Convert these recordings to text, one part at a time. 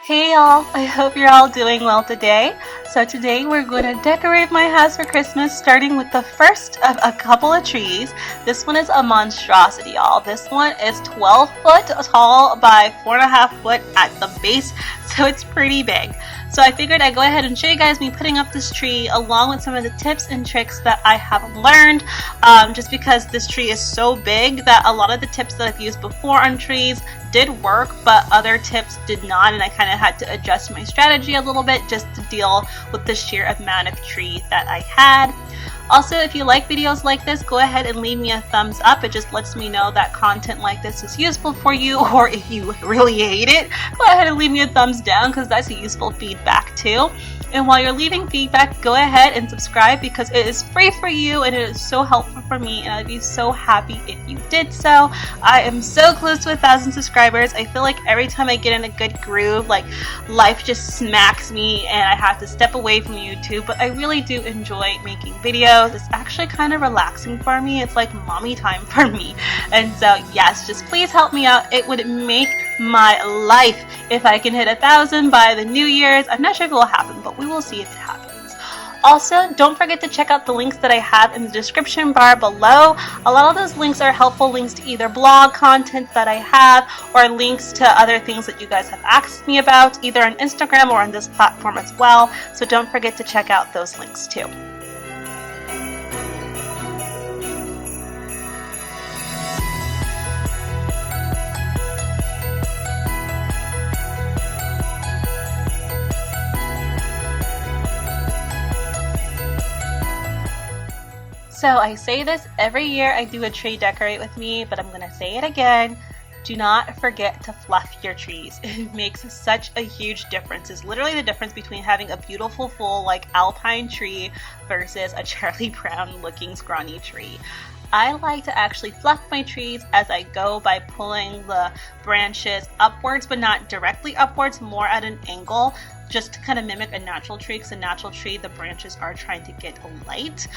Hey y'all, I hope you're all doing well today. So today we're going to decorate my house for Christmas, starting with the first of a couple of trees. This one is a monstrosity, y'all. This one is 12 foot tall by 4.5 foot at the base, so it's pretty big. So I figured I'd go ahead and show you guys me putting up this tree along with some of the tips and tricks that I have learned, just because this tree is so big that a lot of the tips that I've used before on trees did work, but other tips did not, and I kind of had to adjust my strategy a little bit just to deal with the sheer amount of tree that I had. Also, if you like videos like this, go ahead and leave me a thumbs up. It just lets me know that content like this is useful for you, or if you really hate it, go ahead and leave me a thumbs down because that's useful feedback too. And while you're leaving feedback, go ahead and subscribe because it is free for you and it is so helpful for me, and I'd be so happy if you did so. I am so close to 1,000 subscribers. I feel like every time I get in a good groove, like life just smacks me and I have to step away from YouTube, but I really do enjoy making videos. It's actually kind of relaxing for me. It's like mommy time for me. And so yes, just please help me out. It would make my life if I can hit 1,000 by the New Year's. I'm not sure if it will happen, but we will see if it happens. Also, don't forget to check out the links that I have in the description bar below. A lot of those links are helpful links to either blog content that I have or links to other things that you guys have asked me about, either on Instagram or on this platform as well. So don't forget to check out those links too. So I say this every year I do a tree decorate with me, but I'm gonna say it again. Do not forget to fluff your trees. It makes such a huge difference. It's literally the difference between having a beautiful full like alpine tree versus a Charlie Brown looking scrawny tree. I like to actually fluff my trees as I go by pulling the branches upwards, but not directly upwards, more at an angle, just to kind of mimic a natural tree, because a natural tree, the branches are trying to get light.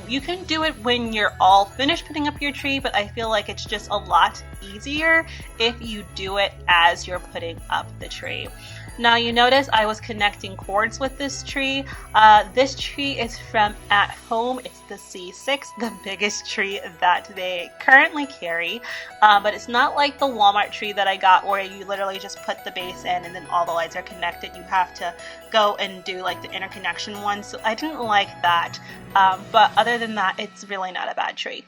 You can do it when you're all finished putting up your tree, but I feel like it's just a lot easier if you do it as you're putting up the tree. Now you notice I was connecting cords with this tree. This tree is from At Home. It's the C6, the biggest tree that they currently carry. But it's not like the Walmart tree that I got where you literally just put the base in and then all the lights are connected. You have to go and do like the interconnection one. So I didn't like that. But other than that, it's really not a bad tree.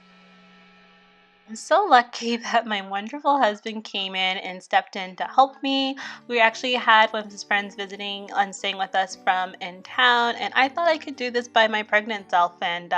I'm so lucky that my wonderful husband came in and stepped in to help me. We actually had one of his friends visiting and staying with us from in town, and I thought I could do this by my pregnant self, and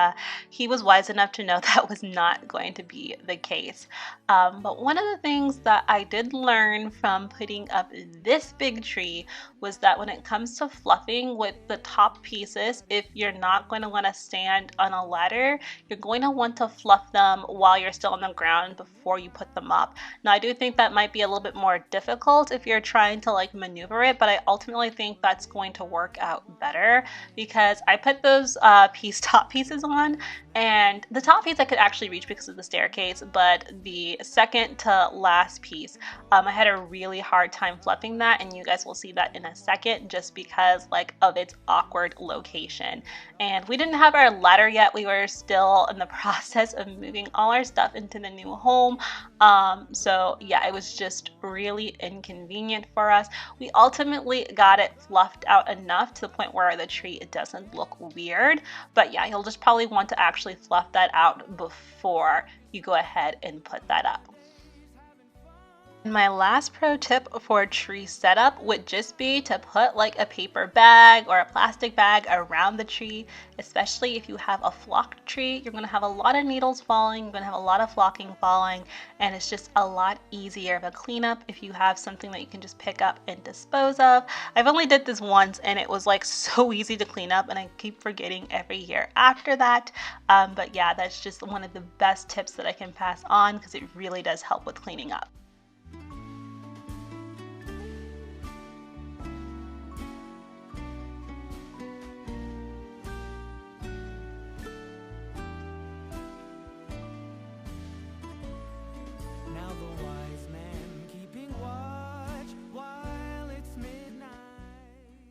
he was wise enough to know that was not going to be the case. But one of the things that I did learn from putting up this big tree was that when it comes to fluffing with the top pieces, if you're not going to want to stand on a ladder, you're going to want to fluff them while you're still on the ground before you put them up. Now I do think that might be a little bit more difficult if you're trying to like maneuver it, but I ultimately think that's going to work out better because I put those top pieces on, and the top piece I could actually reach because of the staircase, but the second to last piece, I had a really hard time fluffing that, and you guys will see that in a second just because like of its awkward location. And we didn't have our ladder yet. We were still in the process of moving all our stuff into the new home. So yeah, it was just really inconvenient for us. We ultimately got it fluffed out enough to the point where the tree doesn't look weird. But yeah, you'll just probably want to actually fluff that out before you go ahead and put that up. My last pro tip for tree setup would just be to put like a paper bag or a plastic bag around the tree, especially if you have a flocked tree. You're going to have a lot of needles falling, you're going to have a lot of flocking falling, and it's just a lot easier of a cleanup if you have something that you can just pick up and dispose of. I've only did this once and it was like so easy to clean up, and I keep forgetting every year after that. But yeah, that's just one of the best tips that I can pass on because it really does help with cleaning up. Now the wise man keeping watch while it's midnight.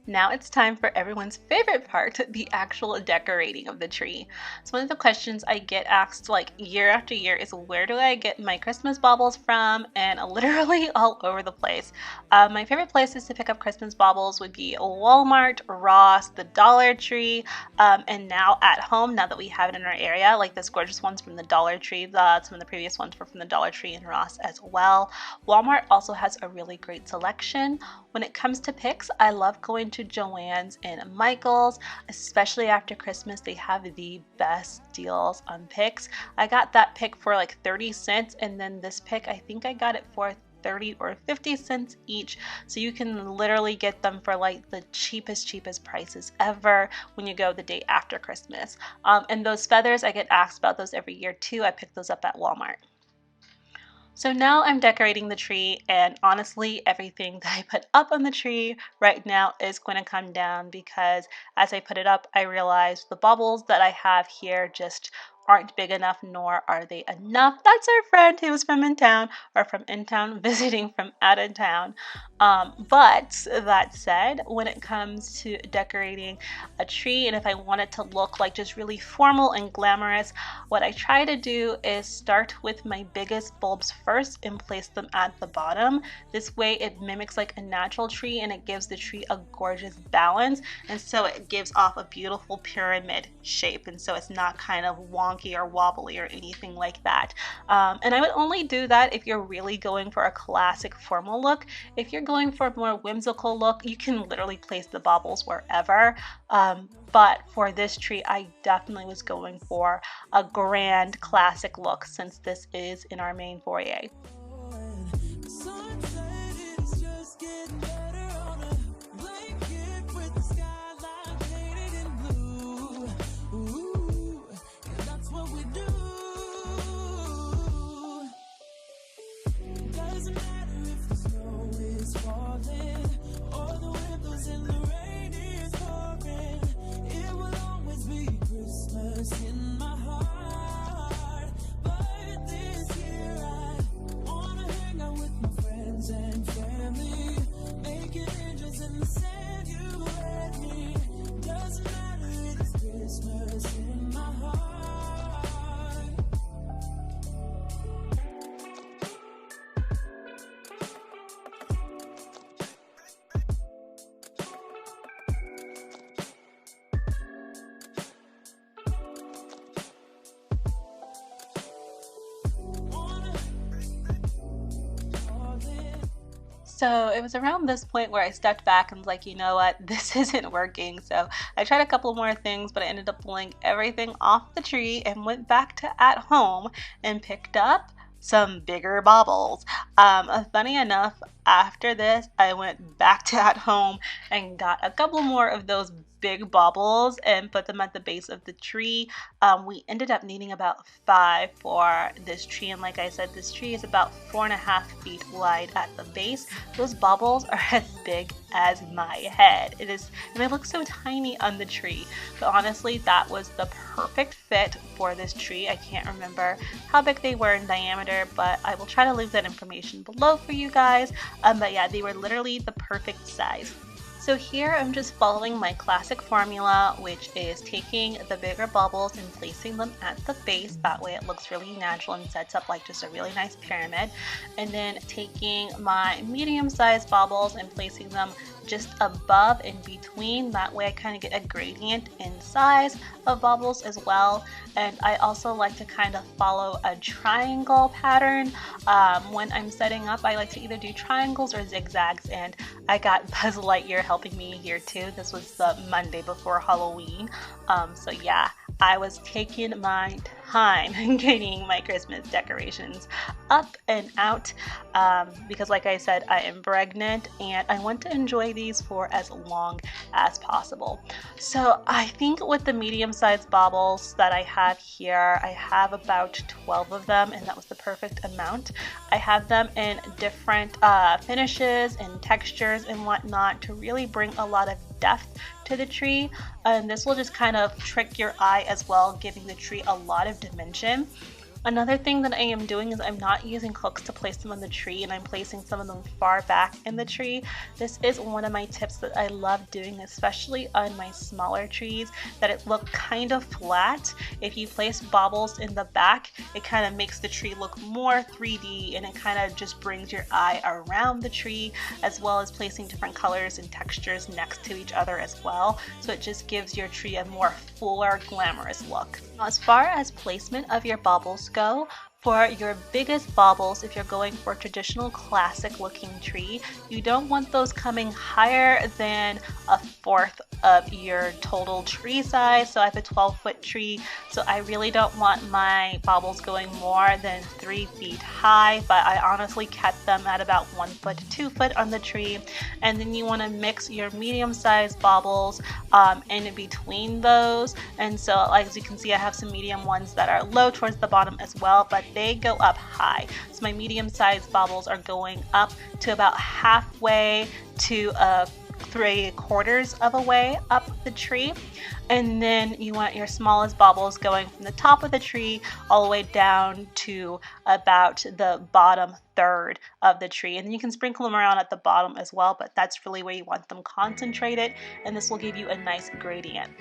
Now it's time for everyone's favorite part, the actual decorating of the tree. So one of the questions I get asked like year after year is where do I get my Christmas baubles from, and literally all over the place. My favorite places to pick up Christmas baubles would be Walmart, Ross, the Dollar Tree, and now at home, now that we have it in our area, like this gorgeous ones from the Dollar Tree. Some of the previous ones were from the Dollar Tree and Ross as well. Walmart also has a really great selection. When it comes to picks, I love going to Joann's and Michael's, especially after Christmas. They have the best deals on picks. I got that pick for like 30 cents, and then this pick, I think I got it for 30 or 50 cents each. So you can literally get them for like the cheapest prices ever when you go the day after Christmas. And those feathers, I get asked about those every year too. I pick those up at Walmart. So now I'm decorating the tree, and honestly, everything that I put up on the tree right now is going to come down because as I put it up, I realized the baubles that I have here just aren't big enough, nor are they enough. That's our friend who's from in town, or from in town visiting from out of town. But that said, when it comes to decorating a tree, and if I want it to look like just really formal and glamorous, what I try to do is start with my biggest bulbs first and place them at the bottom. This way it mimics like a natural tree and it gives the tree a gorgeous balance, and so it gives off a beautiful pyramid shape, and so it's not kind of wonky or wobbly or anything like that. And I would only do that if you're really going for a classic formal look. If you're going for a more whimsical look, you can literally place the baubles wherever. But for this tree, I definitely was going for a grand classic look since this is in our main foyer. In my heart, but this year I wanna hang out with my friends and family, making angels in the sand. You and me, doesn't matter, it's Christmas in my heart. So it was around this point where I stepped back and was like, you know what, this isn't working. So I tried a couple more things, but I ended up pulling everything off the tree and went back to at home and picked up some bigger baubles. Funny enough, after this, I went back to at home and got a couple more of those big baubles and put them at the base of the tree. We ended up needing about 5 for this tree, and like I said, this tree is about 4.5 feet wide at the base. Those baubles are as big as my head. It is, and they look so tiny on the tree, but honestly, that was the perfect fit for this tree. I can't remember how big they were in diameter, but I will try to leave that information below for you guys. But yeah, they were literally the perfect size. So here I'm just following my classic formula, which is taking the bigger baubles and placing them at the base. That way it looks really natural and sets up like just a really nice pyramid. And then taking my medium-sized baubles and placing them just above and between. That way I kind of get a gradient in size of baubles as well. And I also like to kind of follow a triangle pattern. When I'm setting up, I like to either do triangles or zigzags, and I got Buzz Lightyear helping me here too. This was the Monday before Halloween. So yeah, I was taking my time getting my Christmas decorations up and out because like I said, I am pregnant and I want to enjoy these for as long as possible. So I think with the medium-sized baubles that I have here, I have about 12 of them, and that was the perfect amount. I have them in different finishes and textures and whatnot to really bring a lot of depth to the tree, and this will just kind of trick your eye as well, giving the tree a lot of dimension. Another thing that I am doing is I'm not using hooks to place them on the tree, and I'm placing some of them far back in the tree. This is one of my tips that I love doing, especially on my smaller trees, that it look kind of flat. If you place baubles in the back, it kind of makes the tree look more 3D, and it kind of just brings your eye around the tree, as well as placing different colors and textures next to each other as well. So it just gives your tree a more fuller, glamorous look. As far as placement of your baubles go, for your biggest baubles, if you're going for a traditional classic looking tree, you don't want those coming higher than a fourth of your total tree size. So I have a 12-foot tree, so I really don't want my baubles going more than 3 feet high, but I honestly kept them at about 1 foot to 2 foot on the tree. And then you want to mix your medium-sized baubles in between those. And so as you can see, I have some medium ones that are low towards the bottom as well, but they go up high. So my medium-sized baubles are going up to about halfway to 3/4 of a way up the tree. And then you want your smallest baubles going from the top of the tree all the way down to about the bottom third of the tree. And then you can sprinkle them around at the bottom as well, but that's really where you want them concentrated, and this will give you a nice gradient.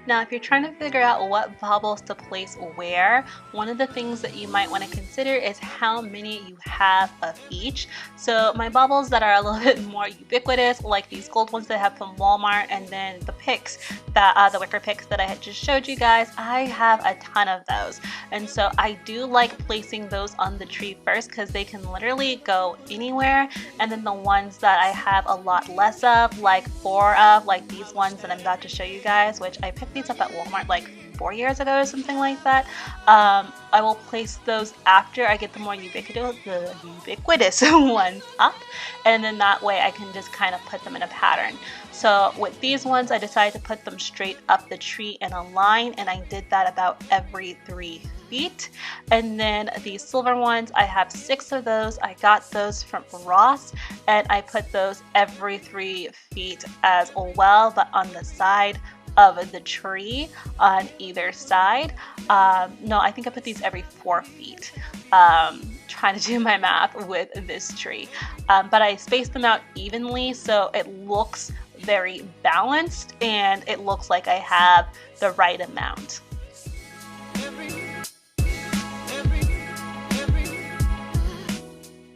Now, if you're trying to figure out what baubles to place where, one of the things that you might want to consider is how many you have of each. So my baubles that are a little bit more ubiquitous, like these gold ones that I have from Walmart, and then the picks, that the wicker picks that I had just showed you guys, I have a ton of those. And so I do like placing those on the tree first because they can literally go anywhere. And then the ones that I have a lot less of, like 4 of, like these ones that I'm about to show you guys, which I picked these up at Walmart like 4 years ago or something like that. I will place those after I get the more ubiquitous ones up, and then that way I can just kind of put them in a pattern. So with these ones, I decided to put them straight up the tree in a line, and I did that about every 3 feet. And then these silver ones, I have 6 of those. I got those from Ross, and I put those every 3 feet as well, but on the side of the tree on either side. No, I think I put these every 4 feet. Trying to do my math with this tree. But I spaced them out evenly so it looks very balanced and it looks like I have the right amount.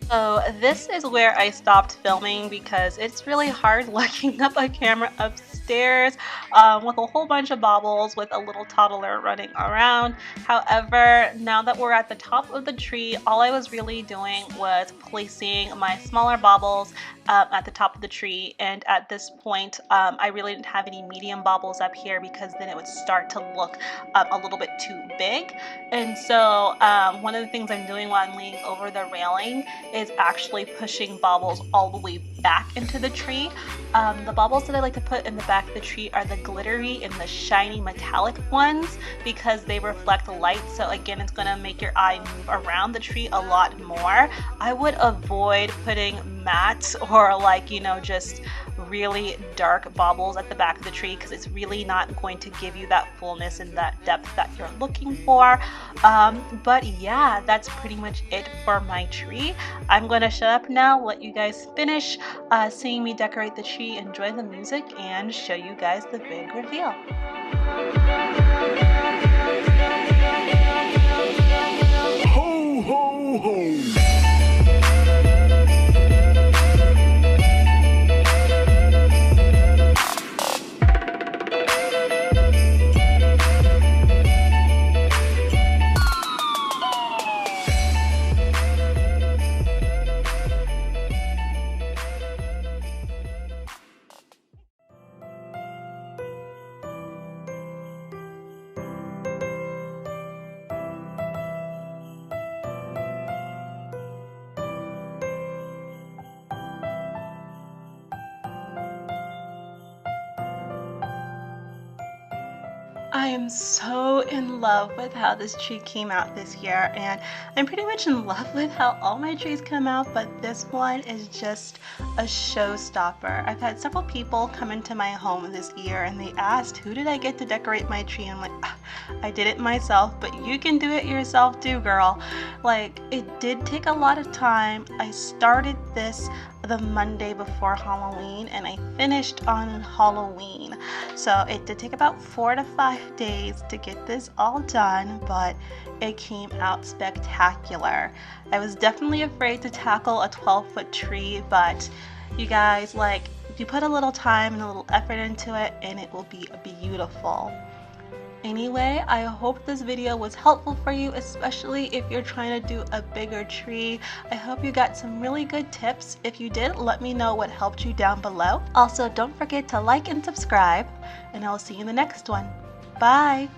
So this is where I stopped filming because it's really hard looking up a camera upstairs with a whole bunch of baubles with a little toddler running around. However, now that we're at the top of the tree, all I was really doing was placing my smaller baubles at the top of the tree, and at this point I really didn't have any medium baubles up here because then it would start to look a little bit too big. And so one of the things I'm doing while I'm leaning over the railing is actually pushing baubles all the way back into the tree. The baubles that I like to put in the back of the tree are the glittery and the shiny metallic ones because they reflect light. So again, it's going to make your eye move around the tree a lot more. I would avoid putting matte or like, you know, just really dark baubles at the back of the tree because it's really not going to give you that fullness and that depth that you're looking for. But yeah, that's pretty much it for my tree. I'm going to shut up now, let you guys finish seeing me decorate the tree, enjoy the music, and show you guys the big reveal. Ho, ho, ho! I am so in love with how this tree came out this year, and I'm pretty much in love with how all my trees come out, but this one is just a showstopper. I've had several people come into my home this year and they asked, who did I get to decorate my tree? I'm like, I did it myself, but you can do it yourself too, girl. Like, it did take a lot of time. I started this the Monday before Halloween and I finished on Halloween. So it did take about 4 to 5 days to get this all done, but it came out spectacular. I was definitely afraid to tackle a 12-foot tree, but you guys, like, you put a little time and a little effort into it and it will be beautiful. Anyway, I hope this video was helpful for you, especially if you're trying to do a bigger tree. I hope you got some really good tips. If you did, let me know what helped you down below. Also, don't forget to like and subscribe, and I'll see you in the next one. Bye!